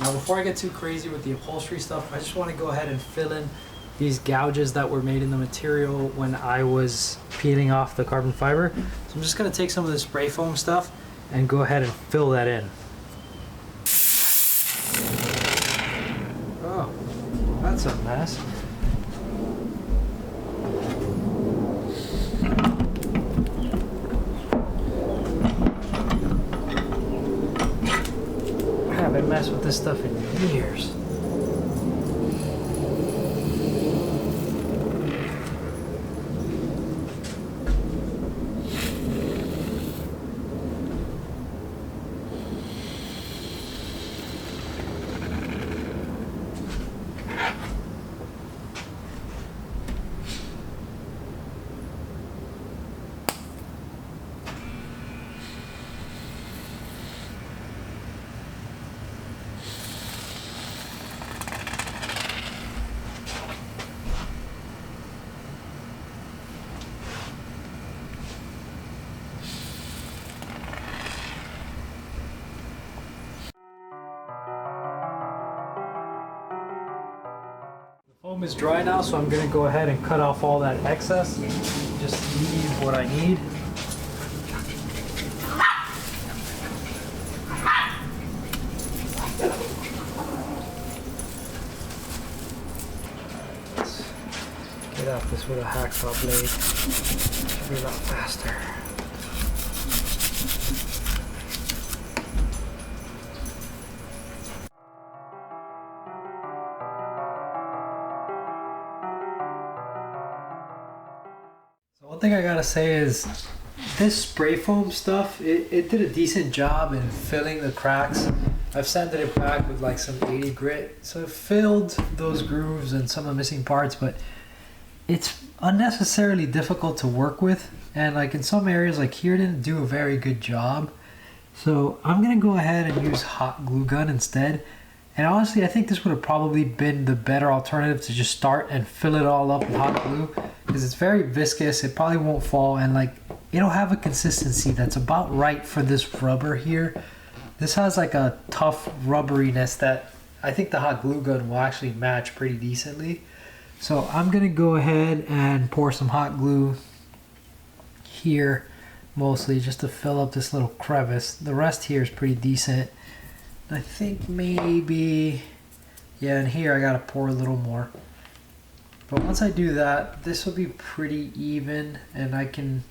Now before I get too crazy with the upholstery stuff, I just want to go ahead and fill in these gouges that were made in the material when I was peeling off the carbon fiber. So I'm just going to take some of the spray foam stuff and go ahead and fill that in. Oh, that's a mess. I haven't messed with this stuff in years. Foam is dry now, so I'm going to go ahead and cut off all that excess. Just leave what I need. Let's get at this with a hacksaw blade. Should be a lot faster. One thing I gotta say is this spray foam stuff, it did a decent job in filling the cracks. I've sanded it back with like some 80 grit, so it filled those grooves and some of the missing parts, but it's unnecessarily difficult to work with, and like in some areas like here it didn't do a very good job. So I'm gonna go ahead and use hot glue gun instead. And honestly, I think this would have probably been the better alternative, to just start and fill it all up with hot glue, because it's very viscous, it probably won't fall, and like it'll have a consistency that's about right for this rubber here. This has like a tough rubberiness that I think the hot glue gun will actually match pretty decently. So I'm gonna go ahead and pour some hot glue here, mostly just to fill up this little crevice. The rest here is pretty decent. I think maybe, yeah, and here I gotta pour a little more. But once I do that, this will be pretty even, and I can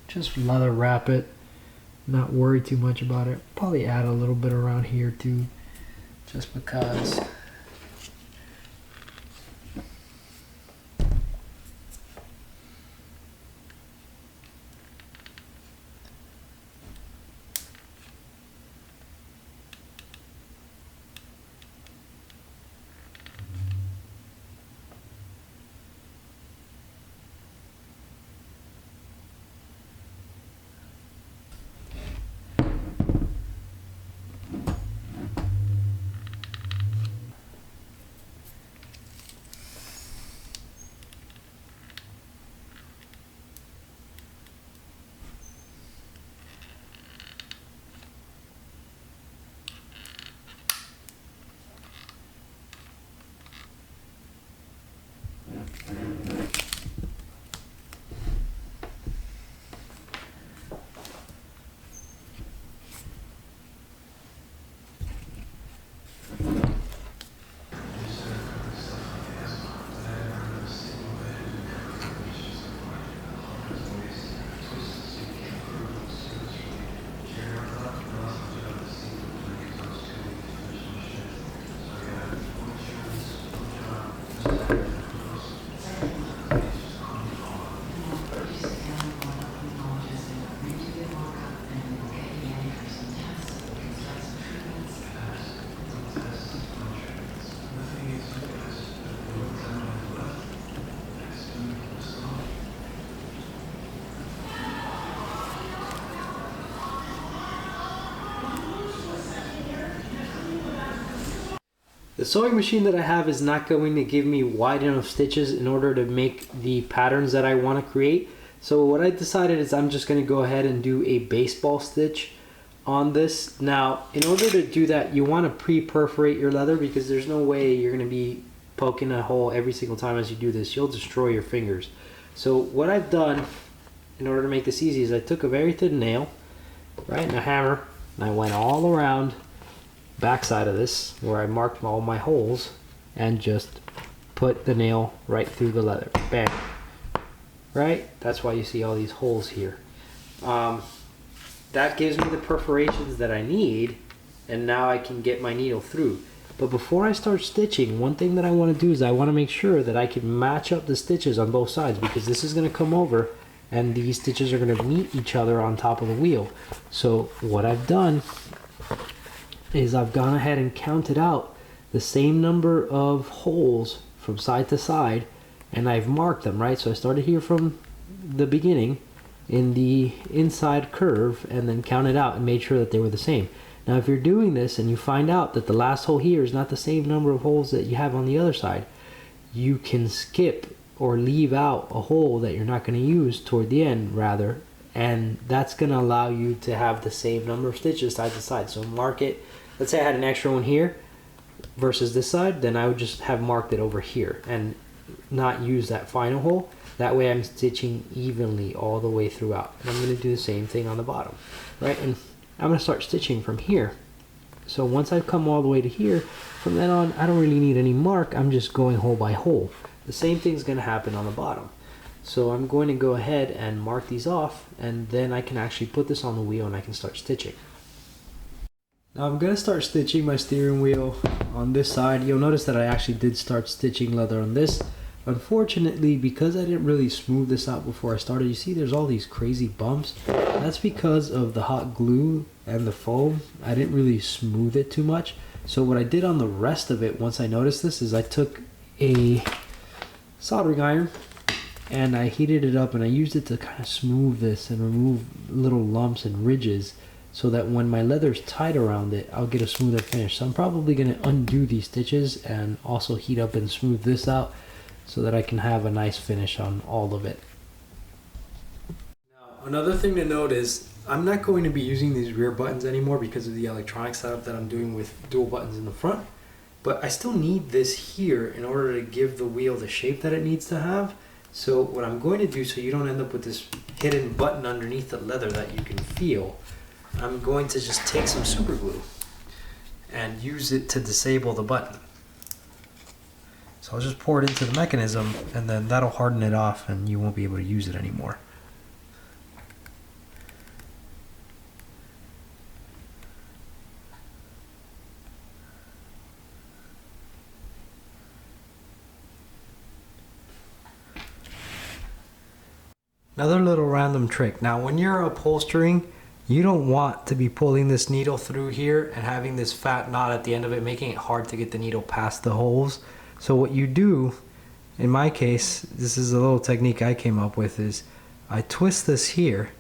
just leather wrap it, not worry too much about it. Probably add a little bit around here too, just because. The sewing machine that I have is not going to give me wide enough stitches in order to make the patterns that I want to create. So what I decided is I'm just going to go ahead and do a baseball stitch on this. Now, in order to do that, you want to pre-perforate your leather because there's no way you're going to be poking a hole every single time as you do this. You'll destroy your fingers. So what I've done in order to make this easy is I took a very thin nail, right, and a hammer, and I went all around backside of this where I marked all my holes and just put the nail right through the leather. Bam. Right? That's why you see all these holes here. That gives me the perforations that I need, and now I can get my needle through. But before I start stitching, one thing that I want to do is I want to make sure that I can match up the stitches on both sides, because this is going to come over and these stitches are going to meet each other on top of the wheel. So what I've done is I've gone ahead and counted out the same number of holes from side to side, and I've marked them, right? So I started here from the beginning in the inside curve and then counted out and made sure that they were the same. Now if you're doing this and you find out that the last hole here is not the same number of holes that you have on the other side, you can skip or leave out a hole that you're not going to use toward the end rather, and that's going to allow you to have the same number of stitches side to side. So mark it. Let's say I had an extra one here versus this side, then I would just have marked it over here and not use that final hole. That way I'm stitching evenly all the way throughout. And I'm going to do the same thing on the bottom, right? And I'm going to start stitching from here. So once I've come all the way to here, from then on I don't really need any mark. I'm just going hole by hole. The same thing's going to happen on the bottom. So I'm going to go ahead and mark these off, and then I can actually put this on the wheel and I can start stitching. Now I'm going to start stitching my steering wheel on this side. You'll notice that I actually did start stitching leather on this. Unfortunately, because I didn't really smooth this out before I started, you see there's all these crazy bumps. That's because of the hot glue and the foam. I didn't really smooth it too much. So what I did on the rest of it, once I noticed this, is I took a soldering iron and I heated it up and I used it to kind of smooth this and remove little lumps and ridges, so that when my leather's tied around it, I'll get a smoother finish. So I'm probably going to undo these stitches and also heat up and smooth this out so that I can have a nice finish on all of it. Now, another thing to note is I'm not going to be using these rear buttons anymore because of the electronic setup that I'm doing with dual buttons in the front. But I still need this here in order to give the wheel the shape that it needs to have. So what I'm going to do, so you don't end up with this hidden button underneath the leather that you can feel, I'm going to just take some super glue and use it to disable the button. So I'll just pour it into the mechanism, and then that'll harden it off and you won't be able to use it anymore. Another little random trick. Now when you're upholstering, you don't want to be pulling this needle through here and having this fat knot at the end of it, making it hard to get the needle past the holes. So what you do, in my case, this is a little technique I came up with, is I twist this here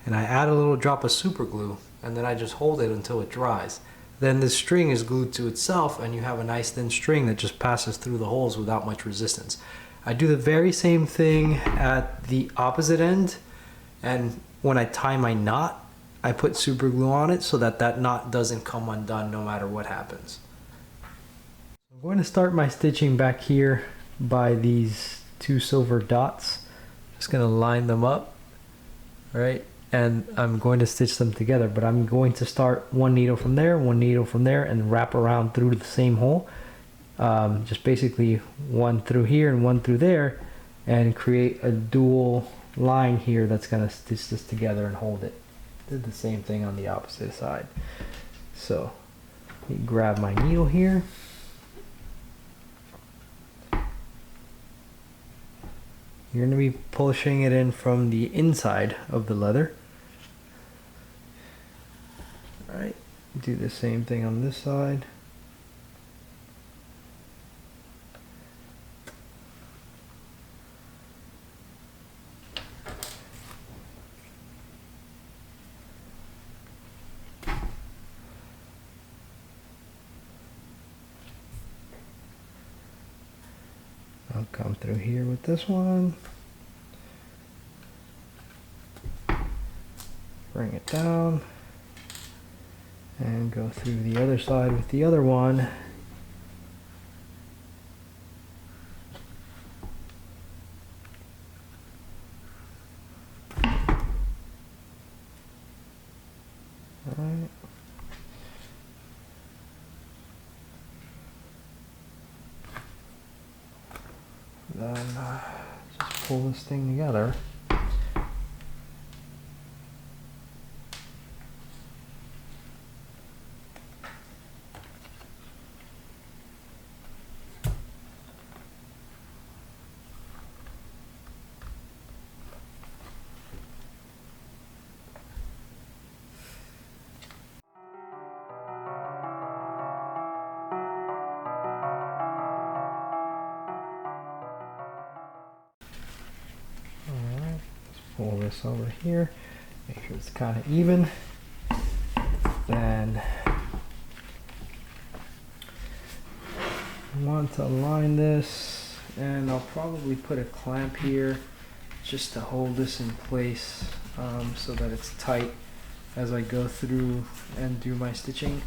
and I add a little drop of super glue, and then I just hold it until it dries. Then the string is glued to itself and you have a nice thin string that just passes through the holes without much resistance. I do the very same thing at the opposite end, and when I tie my knot, I put super glue on it so that that knot doesn't come undone no matter what happens. I'm going to start my stitching back here by these two silver dots. Just going to line them up, right? And I'm going to stitch them together, but I'm going to start one needle from there, one needle from there, and wrap around through the same hole. Just basically one through here and one through there, and create a dual line here that's going to stitch this together and hold it. Did the same thing on the opposite side. So let me grab my needle here. You're going to be pushing it in from the inside of the leather. All right, do the same thing on this side. I'll come through here with this one. Bring it down. And go through the other side with the other one. Alright. Then just pull this thing together. Alright, let's pull this over here, make sure it's kind of even. Then I want to align this, and I'll probably put a clamp here just to hold this in place so that it's tight as I go through and do my stitching.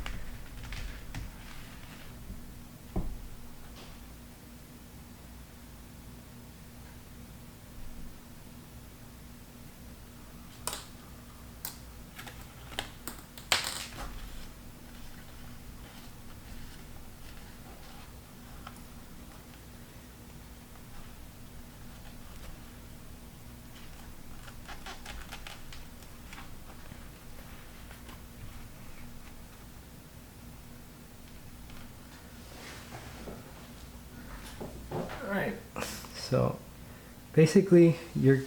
Alright, so basically you're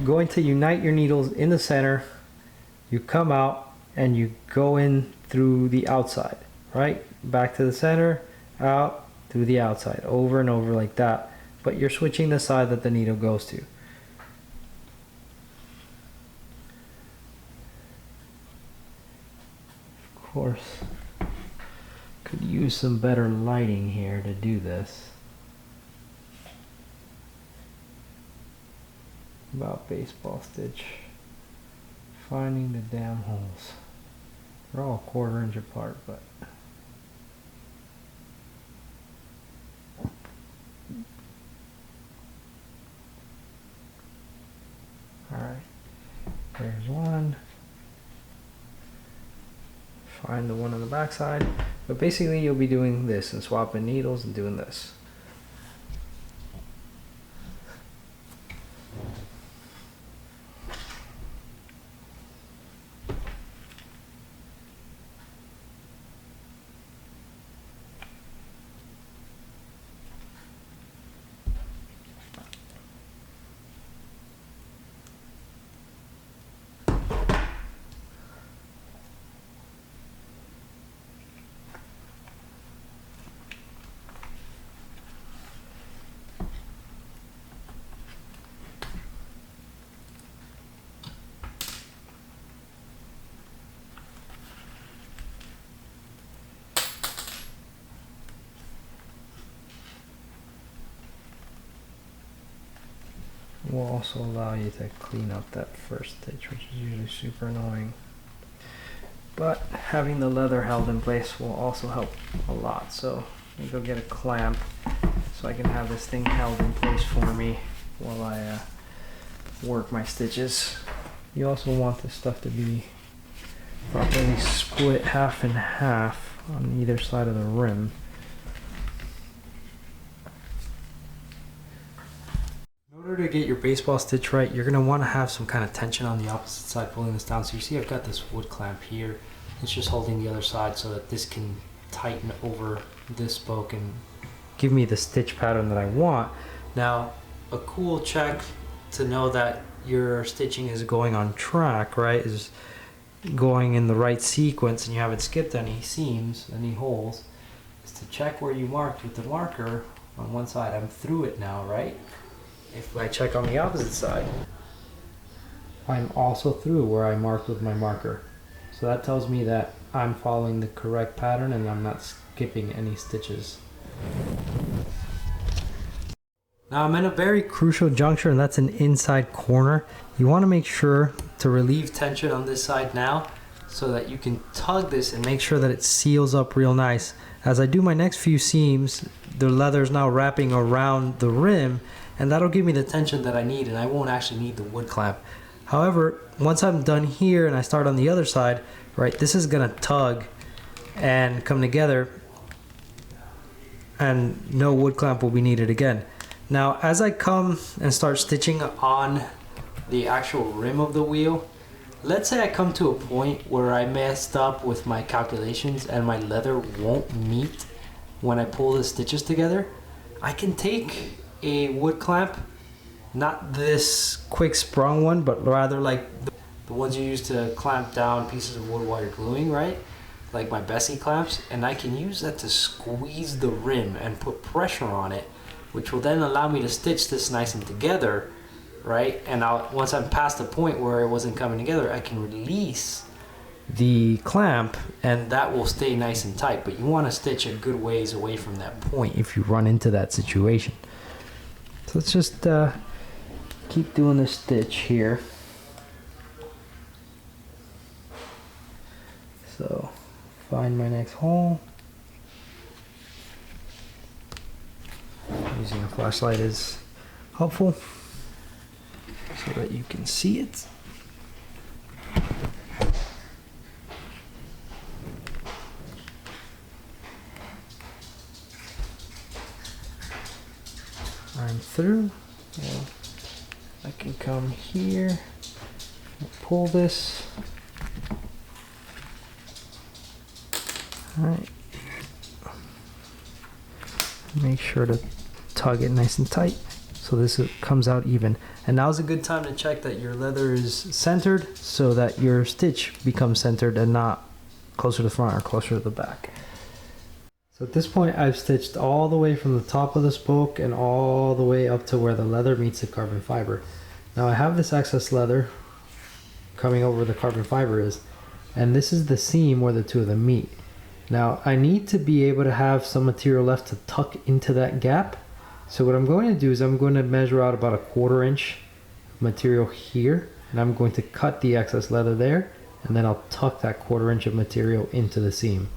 going to unite your needles in the center, you come out and you go in through the outside, right? Back to the center, out, through the outside, over and over like that, but you're switching the side that the needle goes to. Of course, could use some better lighting here to do this. About baseball stitch, finding the damn holes. They're all a 1/4 inch apart, but alright, there's one. Find the one on the back side, but basically you'll be doing this and swapping needles and doing this. Will also allow you to clean up that first stitch, which is usually super annoying. But having the leather held in place will also help a lot. So let me go get a clamp so I can have this thing held in place for me while I work my stitches. You also want this stuff to be properly split half and half on either side of the rim. In order to get your baseball stitch right, you're going to want to have some kind of tension on the opposite side pulling this down. So you see I've got this wood clamp here. It's just holding the other side so that this can tighten over this spoke and give me the stitch pattern that I want. Now, a cool check to know that your stitching is going on track, right, is going in the right sequence and you haven't skipped any seams, any holes, is to check where you marked with the marker on one side. I'm through it now, right? If I check on the opposite side, I'm also through where I marked with my marker. So that tells me that I'm following the correct pattern and I'm not skipping any stitches. Now I'm in a very crucial juncture, and that's an inside corner. You want to make sure to relieve tension on this side now so that you can tug this and make sure that it seals up real nice. As I do my next few seams, the leather is now wrapping around the rim, and that'll give me the tension that I need, and I won't actually need the wood clamp. However, once I'm done here and I start on the other side, right, this is gonna tug and come together, and no wood clamp will be needed again. Now, as I come and start stitching on the actual rim of the wheel, let's say I come to a point where I messed up with my calculations and my leather won't meet when I pull the stitches together. I can take a wood clamp, not this quick sprung one, but rather like the ones you use to clamp down pieces of wood while you're gluing, right? Like my Bessie clamps, and I can use that to squeeze the rim and put pressure on it, which will then allow me to stitch this nice and together, right? And once I'm past the point where it wasn't coming together, I can release the clamp and that will stay nice and tight. But you want to stitch a good ways away from that point if you run into that situation. So let's just keep doing this stitch here. So find my next hole. Using a flashlight is helpful so that you can see it. I'm through. And I can come here and pull this. All right. Make sure to tug it nice and tight so this comes out even. And now's a good time to check that your leather is centered so that your stitch becomes centered and not closer to the front or closer to the back. So at this point I've stitched all the way from the top of the spoke and all the way up to where the leather meets the carbon fiber. Now I have this excess leather coming over where the carbon fiber is, and this is the seam where the two of them meet. Now I need to be able to have some material left to tuck into that gap. So what I'm going to do is I'm going to measure out about 1/4 inch material here, and I'm going to cut the excess leather there, and then I'll tuck that 1/4 inch of material into the seam.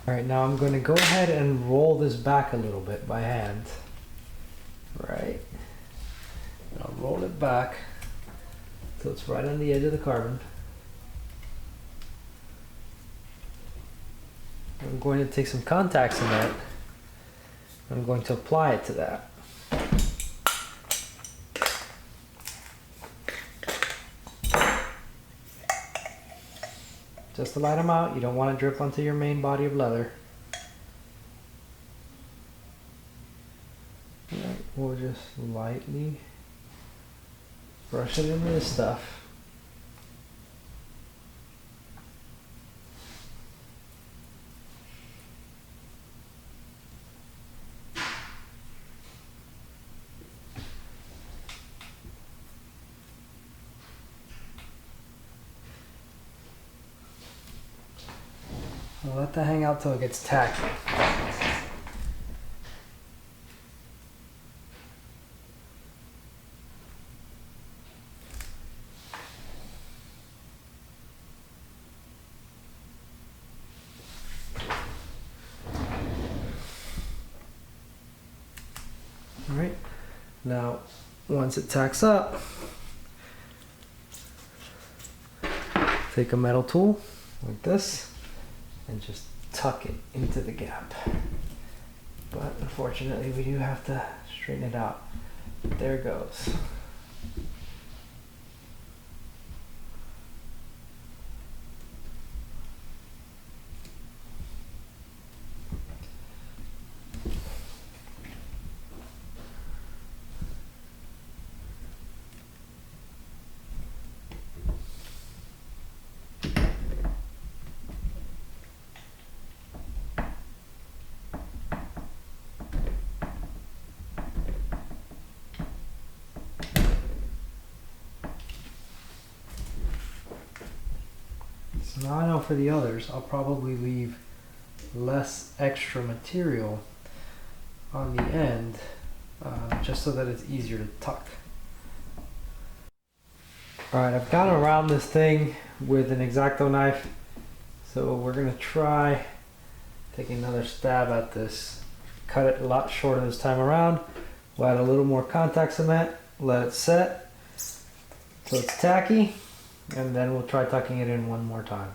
All right, now I'm going to go ahead and roll this back a little bit by hand. Right. I'll roll it back so it's right on the edge of the carbon. I'm going to take some contact cement. I'm going to apply it to that. Just to light them out, you don't want to drip onto your main body of leather. Right, we'll just lightly brush it into this stuff. So let that hang out till it gets tacky. Alright, now once it tacks up, take a metal tool like this and just tuck it into the gap. But unfortunately we do have to straighten it out. There it goes. So now I know for the others, I'll probably leave less extra material on the end, just so that it's easier to tuck. Alright, I've gone around this thing with an X-Acto knife, so we're going to try taking another stab at this. Cut it a lot shorter this time around. We'll add a little more contact cement, let it set so it's tacky, and then we'll try tucking it in one more time.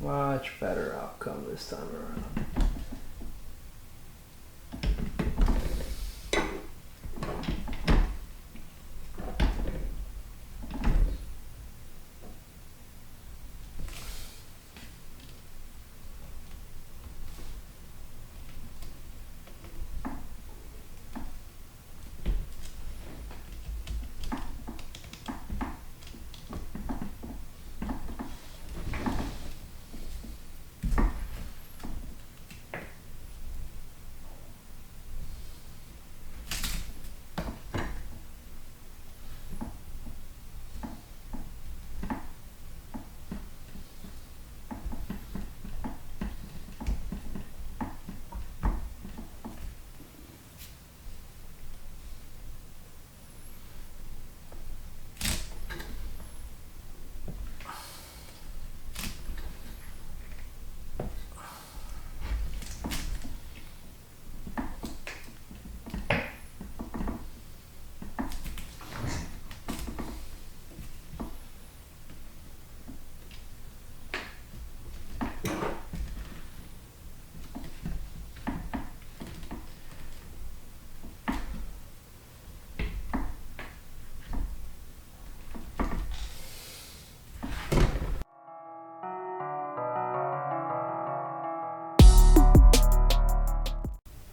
Much better outcome this time around.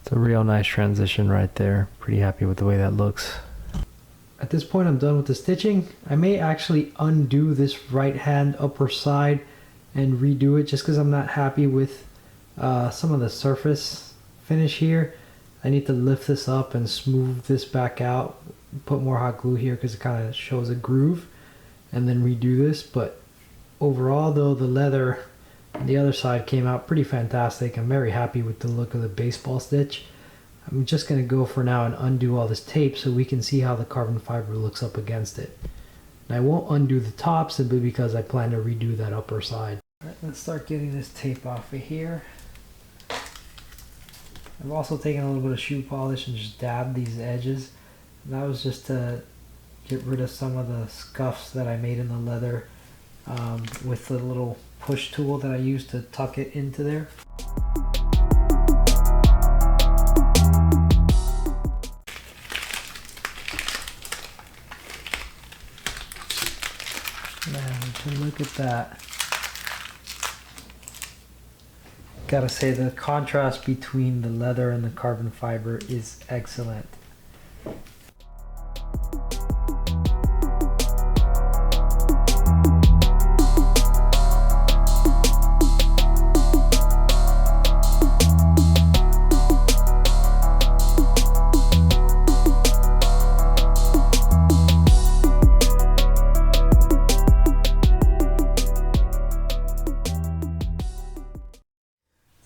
It's a real nice transition right there. Pretty happy with the way that looks. At this point I'm done with the stitching. I may actually undo this right hand upper side and redo it just because I'm not happy with some of the surface finish here. I need to lift this up and smooth this back out, put more hot glue here because it kind of shows a groove, and then redo this. But overall though, the leather on the other side came out pretty fantastic. I'm very happy with the look of the baseball stitch. I'm just going to go for now and undo all this tape so we can see how the carbon fiber looks up against it. And I won't undo the top simply because I plan to redo that upper side. Alright, let's start getting this tape off of here. I've also taken a little bit of shoe polish and just dabbed these edges. And that was just to get rid of some of the scuffs that I made in the leather with the little push tool that I used to tuck it into there. Man, look at that. Gotta say the contrast between the leather and the carbon fiber is excellent.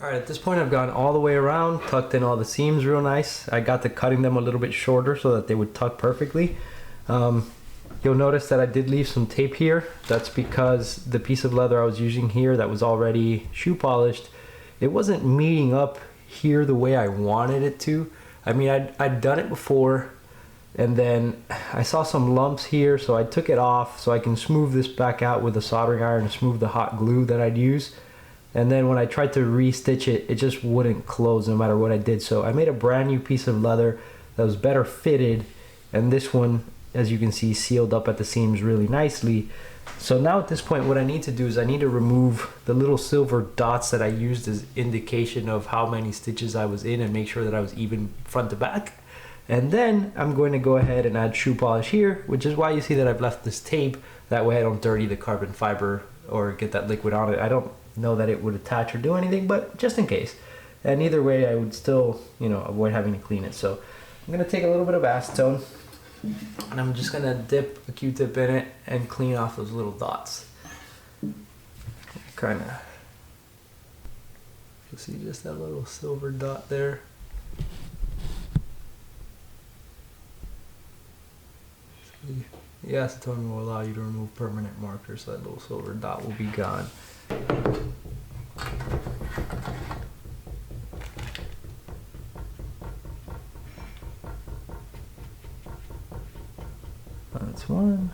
Alright, at this point I've gone all the way around, tucked in all the seams real nice. I got to cutting them a little bit shorter so that they would tuck perfectly. You'll notice that I did leave some tape here. That's because the piece of leather I was using here that was already shoe polished, it wasn't meeting up here the way I wanted it to. I mean, I'd done it before, and then I saw some lumps here, so I took it off so I can smooth this back out with a soldering iron and smooth the hot glue that I'd use. And then when I tried to re-stitch it, it just wouldn't close no matter what I did. So I made a brand new piece of leather that was better fitted. And this one, as you can see, sealed up at the seams really nicely. So now at this point, what I need to do is I need to remove the little silver dots that I used as indication of how many stitches I was in and make sure that I was even front to back. And then I'm going to go ahead and add shoe polish here, which is why you see that I've left this tape. That way I don't dirty the carbon fiber or get that liquid on it. I don't know that it would attach or do anything, but just in case. And either way, I would still, you know, avoid having to clean it. So I'm gonna take a little bit of acetone and I'm just gonna dip a Q-tip in it and clean off those little dots. Kind of, you see just that little silver dot there. The acetone will allow you to remove permanent markers, so that little silver dot will be gone. That's one.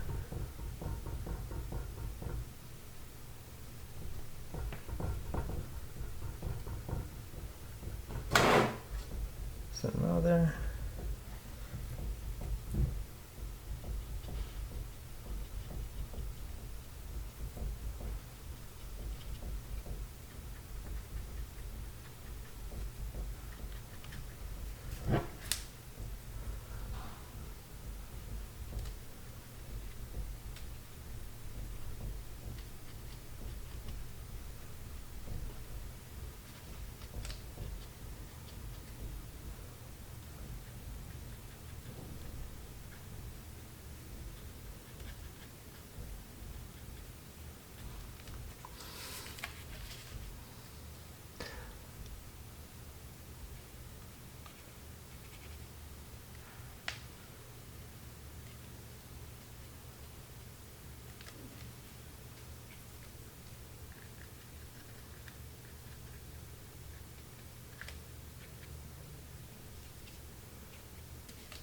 Set another.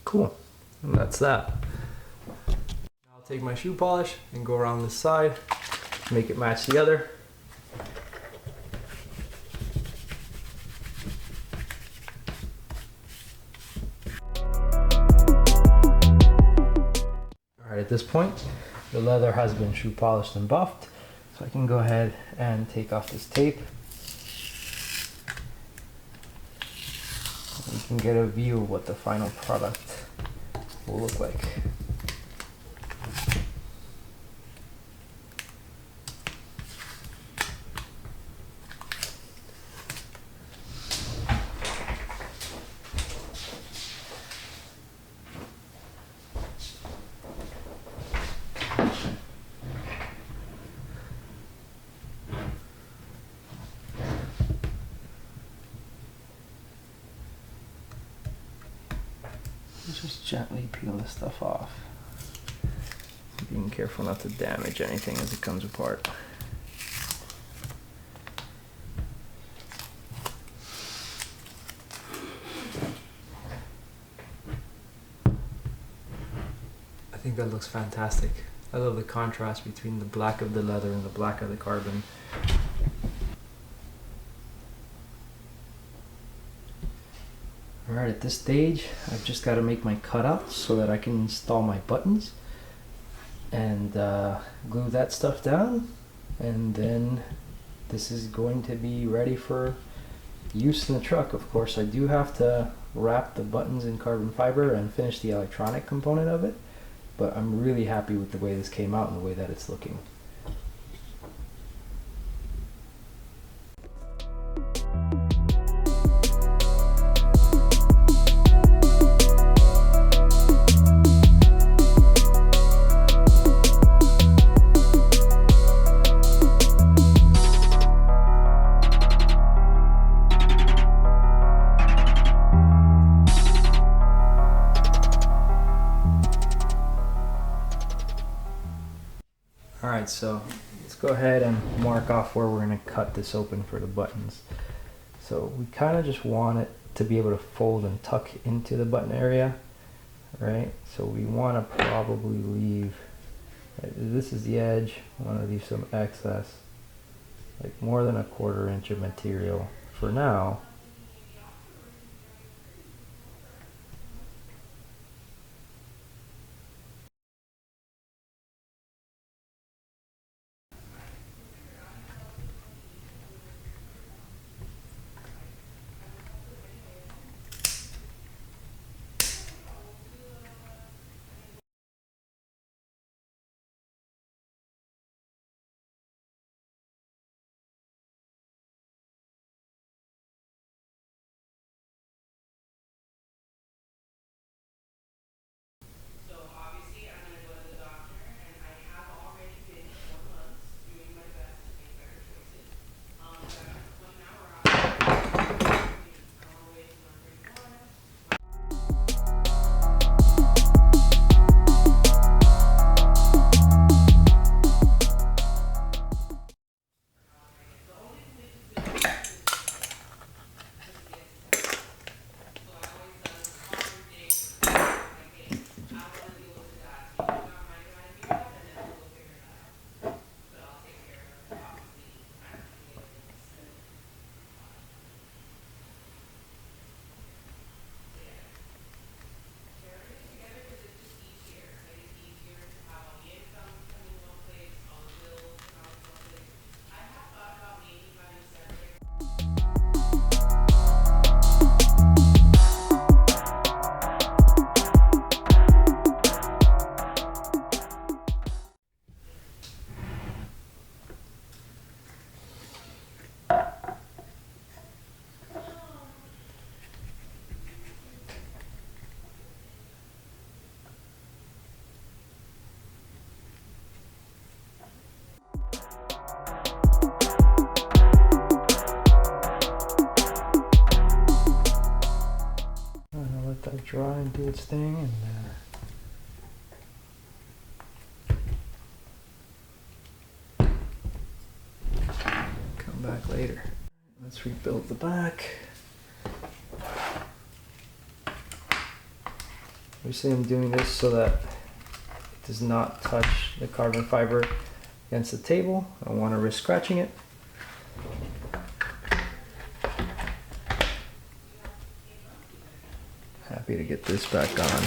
Cool, and that's that. I'll take my shoe polish and go around this side, make it match the other. Alright, at this point, the leather has been shoe polished and buffed, so I can go ahead and take off this tape. You can get a view of what the final product will look like. Just gently peel this stuff off. Being careful not to damage anything as it comes apart. I think that looks fantastic. I love the contrast between the black of the leather and the black of the carbon. Alright, at this stage, I've just got to make my cutouts so that I can install my buttons and glue that stuff down, and then this is going to be ready for use in the truck, of course, I do have to wrap the buttons in carbon fiber and finish the electronic component of it, but I'm really happy with the way this came out and the way that it's looking. Alright, so let's go ahead and mark off where we're going to cut this open for the buttons. So we kind of just want it to be able to fold and tuck into the button area, right? So we want to probably leave, this is the edge, I want to leave some excess, like more than 1/4 inch of material for now. Let that dry and do its thing, and come back later. Let's rebuild the back. Obviously I'm doing this so that it does not touch the carbon fiber against the table. I don't want to risk scratching it. Happy to get this back on.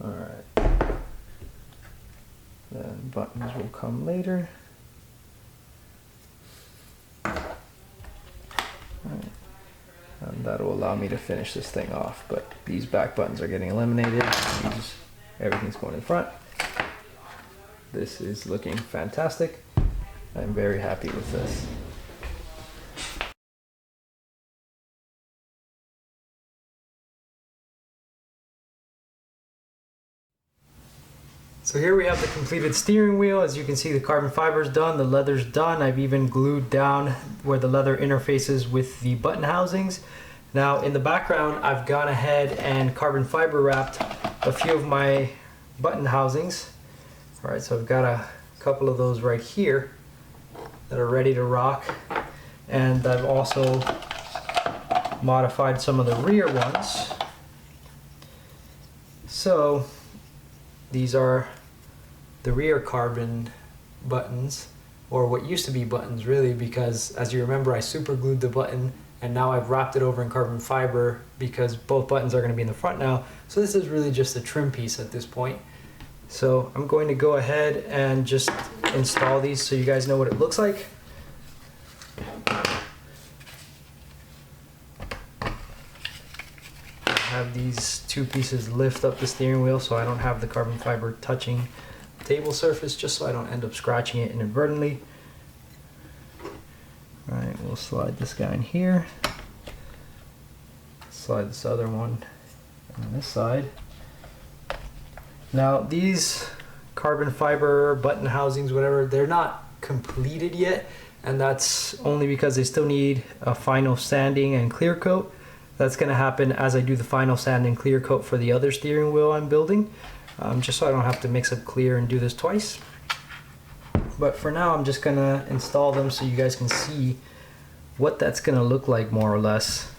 Alright. Then buttons will come later. And that will allow me to finish this thing off, but these back buttons are getting eliminated. Everything's going in front. This is looking fantastic. I'm very happy with this. So here we have the completed steering wheel. As you can see, the carbon fiber is done, the leather's done. I've even glued down where the leather interfaces with the button housings. Now in the background, I've gone ahead and carbon fiber wrapped a few of my button housings. All right, so I've got a couple of those right here that are ready to rock. And I've also modified some of the rear ones. So these are the rear carbon buttons, or what used to be buttons really, because as you remember I super glued the button and now I've wrapped it over in carbon fiber because both buttons are going to be in the front now. So this is really just a trim piece at this point. So I'm going to go ahead and just install these so you guys know what it looks like. Have these two pieces lift up the steering wheel so I don't have the carbon fiber touching the table surface, just so I don't end up scratching it inadvertently. Alright, we'll slide this guy in here. Slide this other one on this side. Now these carbon fiber button housings, whatever, they're not completed yet, and that's only because they still need a final sanding and clear coat. That's going to happen as I do the final sand and clear coat for the other steering wheel I'm building, just so I don't have to mix up clear and do this twice. But for now I'm just going to install them so you guys can see what that's going to look like more or less.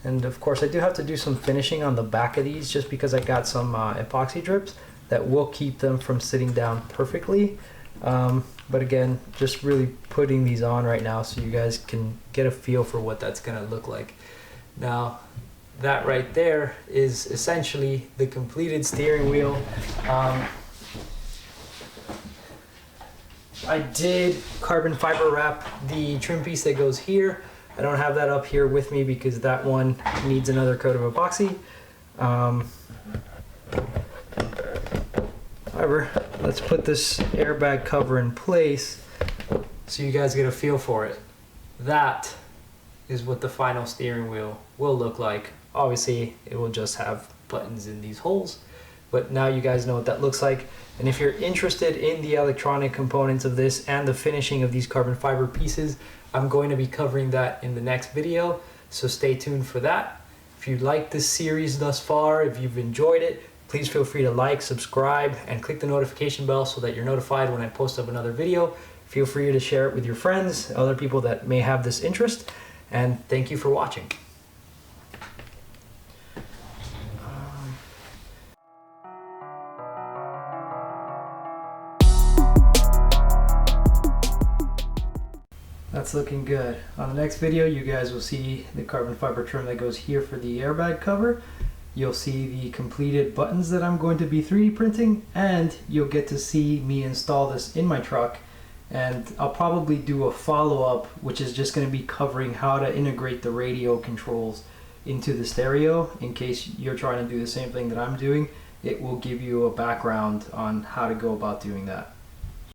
And of course I do have to do some finishing on the back of these just because I got some epoxy drips that will keep them from sitting down perfectly. But again, just really putting these on right now so you guys can get a feel for what that's going to look like. Now, that right there is essentially the completed steering wheel. I did carbon fiber wrap the trim piece that goes here. I don't have that up here with me because that one needs another coat of epoxy. However, let's put this airbag cover in place so you guys get a feel for it. That is what the final steering wheel will look like. Obviously, it will just have buttons in these holes, but now you guys know what that looks like. And if you're interested in the electronic components of this and the finishing of these carbon fiber pieces, I'm going to be covering that in the next video, so stay tuned for that. If you like this series thus far, if you've enjoyed it, please feel free to like, subscribe, and click the notification bell so that you're notified when I post up another video. Feel free to share it with your friends, other people that may have this interest, and thank you for watching. That's looking good. On the next video, you guys will see the carbon fiber trim that goes here for the airbag cover. You'll see the completed buttons that I'm going to be 3D printing, and you'll get to see me install this in my truck. And I'll probably do a follow-up, which is just going to be covering how to integrate the radio controls into the stereo. In case you're trying to do the same thing that I'm doing, it will give you a background on how to go about doing that.